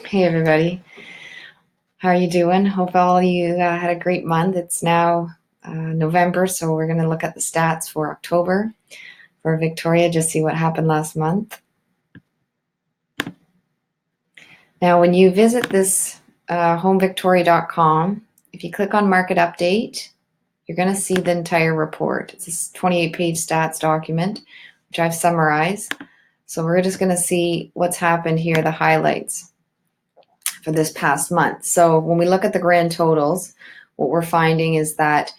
Hey everybody, how are you doing? Hope all you had a great month. It's now November, so we're going to look at the stats for October for Victoria, just see what happened last month. Now, when you visit this homevictoria.com, if you click on Market Update, you're going to see the entire report. It's this 28-page stats document, which I've summarized. So we're just going to see what's happened here, the highlights for this past month. So when we look at the grand totals, what we're finding is that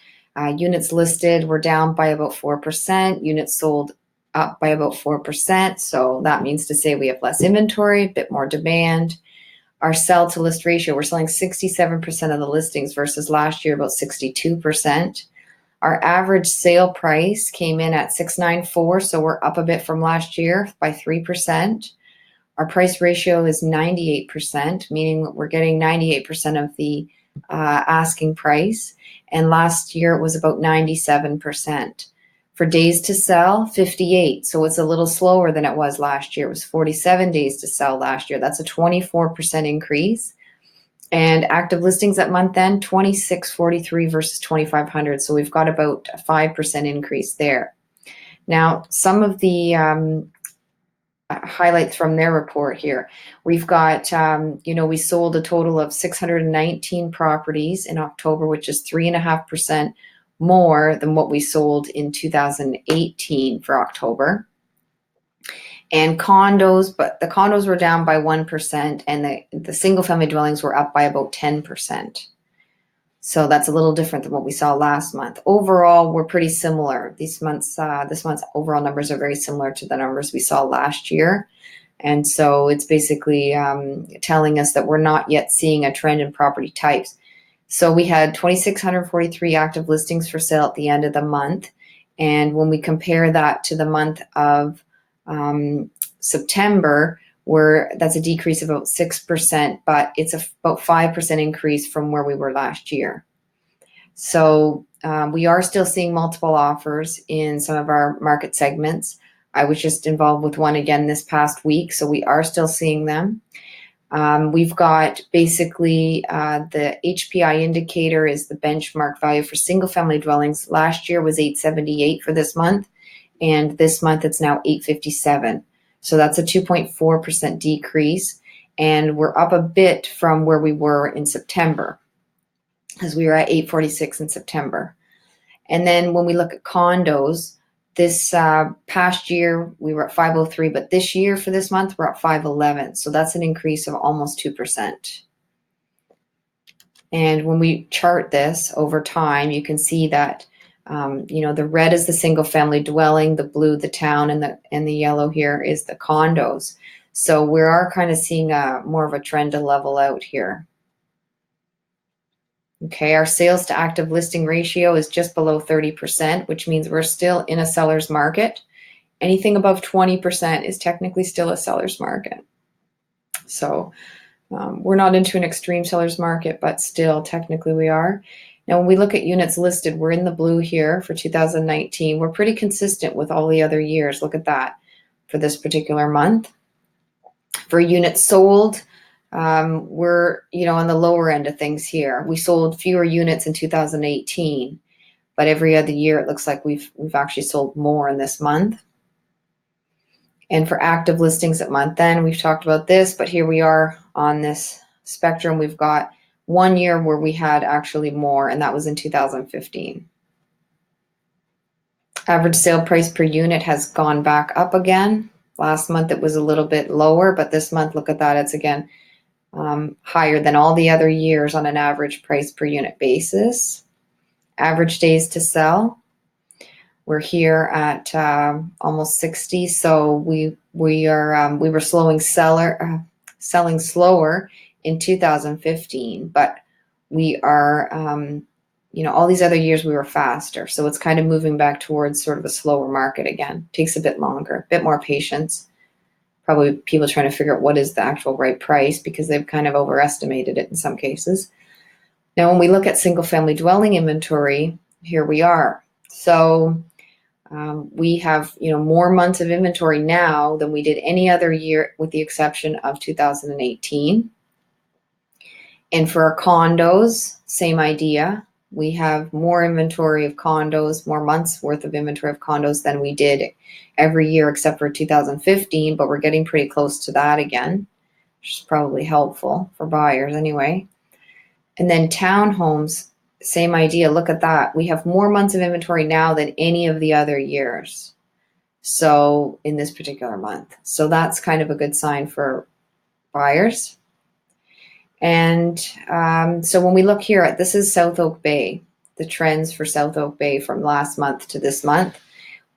units listed were down by about 4%, units sold up by about 4%. So that means to say we have less inventory, a bit more demand. Our sell to list ratio, we're selling 67% of the listings versus last year about 62%. Our average sale price came in at $694, so we're up a bit from last year by 3%. Our price ratio is 98%, meaning we're getting 98% of the asking price. And last year it was about 97%. For days to sell, 58. So it's a little slower than it was last year. It was 47 days to sell last year. That's a 24% increase. And active listings at month end, 2643 versus 2500. So we've got about a 5% increase there. Now, some of the highlights from their report here. We've got, we sold a total of 619 properties in October, which is 3.5% more than what we sold in 2018 for October. And condos, but the condos were down by 1%, and the single family dwellings were up by about 10%. So that's a little different than what we saw last month. Overall, we're pretty similar. This month's overall numbers are very similar to the numbers we saw last year. And so it's basically telling us that we're not yet seeing a trend in property types. So we had 2,643 active listings for sale at the end of the month. And when we compare that to the month of September, that's a decrease of about 6%, but it's about 5% increase from where we were last year. So we are still seeing multiple offers in some of our market segments. I was just involved with one again this past week, so we are still seeing them. We've got basically the HPI indicator is the benchmark value for single family dwellings. Last year was 878 for this month, and this month it's now 857. So that's a 2.4% decrease, and we're up a bit from where we were in September, as we were at 846 in September. And then when we look at condos, this past year we were at 503, but this year for this month we're at 511. So that's an increase of almost 2%. And when we chart this over time, you can see that the red is the single family dwelling, the blue the town, and the yellow here is the condos. So we are kind of seeing more of a trend to level out here. Okay, our sales to active listing ratio is just below 30%, which means we're still in a seller's market. Anything above 20% is technically still a seller's market. So we're not into an extreme seller's market, but still technically we are. Now, when we look at units listed, we're in the blue here for 2019. We're pretty consistent with all the other years. Look at that for this particular month. For units sold, we're on the lower end of things here. We sold fewer units in 2018, but every other year it looks like we've actually sold more in this month. And for active listings at month end, we've talked about this, but here we are on this spectrum. We've got 1 year where we had actually more, and that was in 2015. Average sale price per unit has gone back up again. Last month it was a little bit lower, but this month, look at that, it's again higher than all the other years on an average price per unit basis. Average days to sell, we're here at almost 60. So we were selling slower in 2015, but we are, all these other years we were faster. So it's kind of moving back towards sort of a slower market again. Takes a bit longer, a bit more patience. Probably people trying to figure out what is the actual right price because they've kind of overestimated it in some cases. Now, when we look at single family dwelling inventory, here we are. So we have, more months of inventory now than we did any other year with the exception of 2018. And for our condos, same idea. We have more inventory of condos, more months worth of inventory of condos than we did every year except for 2015, but we're getting pretty close to that again, which is probably helpful for buyers anyway. And then townhomes, same idea. Look at that. We have more months of inventory now than any of the other years. So in this particular month. So that's kind of a good sign for buyers. And so when we look here at, this is South Oak Bay, the trends for South Oak Bay from last month to this month.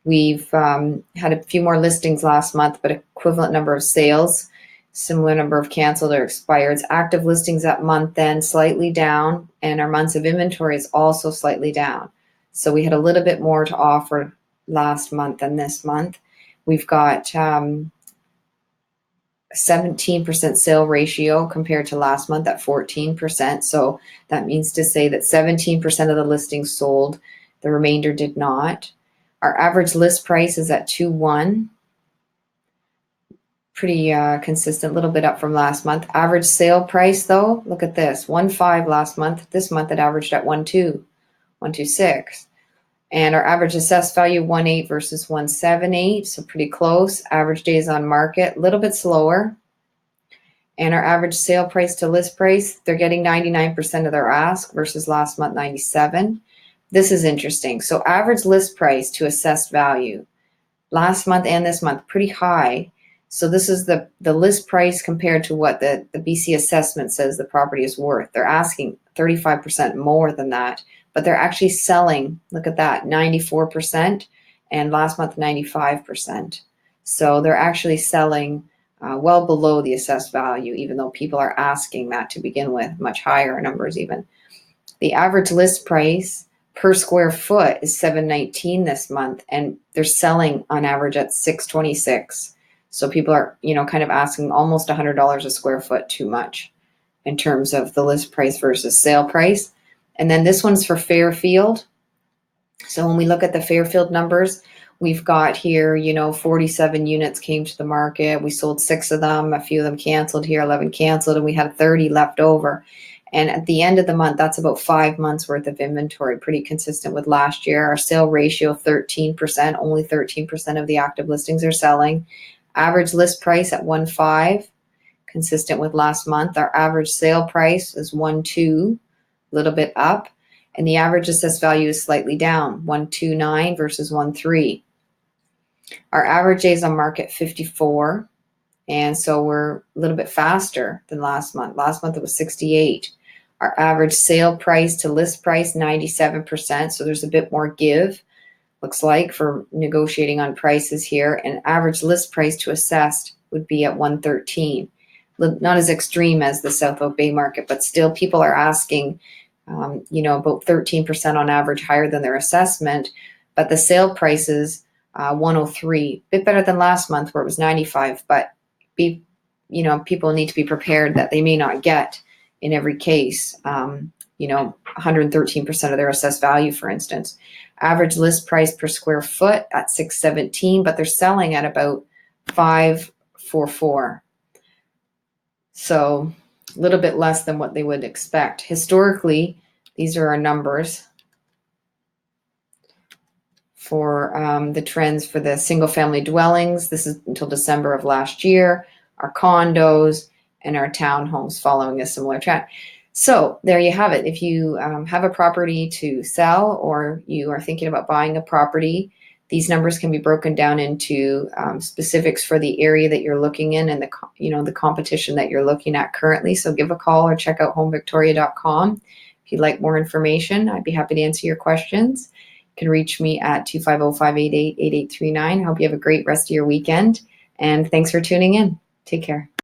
We've had a few more listings last month, but equivalent number of sales, similar number of canceled or expireds. Active listings at month end slightly down, and our months of inventory is also slightly down. So we had a little bit more to offer last month than this month. We've got 17% sale ratio compared to last month at 14%. So that means to say that 17% of the listings sold, the remainder did not. Our average list price is at 2.1. Pretty consistent, a little bit up from last month. Average sale price though, look at this, 1.5 last month. This month it averaged at 1.2, 1.26. And our average assessed value 1.8 versus 1.78, so pretty close. Average days on market, a little bit slower. And our average sale price to list price, they're getting 99% of their ask versus last month 97. This is interesting. So average list price to assessed value, last month and this month, pretty high. So this is the list price compared to what the BC assessment says the property is worth. They're asking 35% more than that, but they're actually selling, look at that, 94%, and last month 95%. So they're actually selling well below the assessed value, even though people are asking that to begin with, much higher numbers even. The average list price per square foot is $719 this month, and they're selling on average at $626. So people are, kind of asking almost $100 a square foot too much in terms of the list price versus sale price. And then this one's for Fairfield. So when we look at the Fairfield numbers, we've got here, 47 units came to the market. We sold 6 of them. A few of them canceled here, 11 canceled, and we had 30 left over. And at the end of the month, that's about 5 months worth of inventory, pretty consistent with last year. Our sale ratio, 13%, only 13% of the active listings are selling. Average list price at 1.5, consistent with last month. Our average sale price is 1.2, a little bit up. And the average assessed value is slightly down, 1.29 versus 1.3. Our average days on market, 54. And so we're a little bit faster than last month. Last month it was 68. Our average sale price to list price, 97%. So there's a bit more give, looks like, for negotiating on prices here. And average list price to assessed would be at 113. Not as extreme as the South Oak Bay market, but still people are asking, about 13% on average higher than their assessment. But the sale prices, 103, a bit better than last month where it was 95. But people need to be prepared that they may not get in every case, 113% of their assessed value, for instance. Average list price per square foot at $617, but they're selling at about $544. So a little bit less than what they would expect. Historically, these are our numbers for the trends for the single family dwellings. This is until December of last year, our condos and our townhomes following a similar trend. So there you have it. If you have a property to sell or you are thinking about buying a property, these numbers can be broken down into specifics for the area that you're looking in and the competition that you're looking at currently. So give a call or check out homevictoria.com. If you'd like more information, I'd be happy to answer your questions. You can reach me at 250-588-8839. I hope you have a great rest of your weekend, and thanks for tuning in. Take care.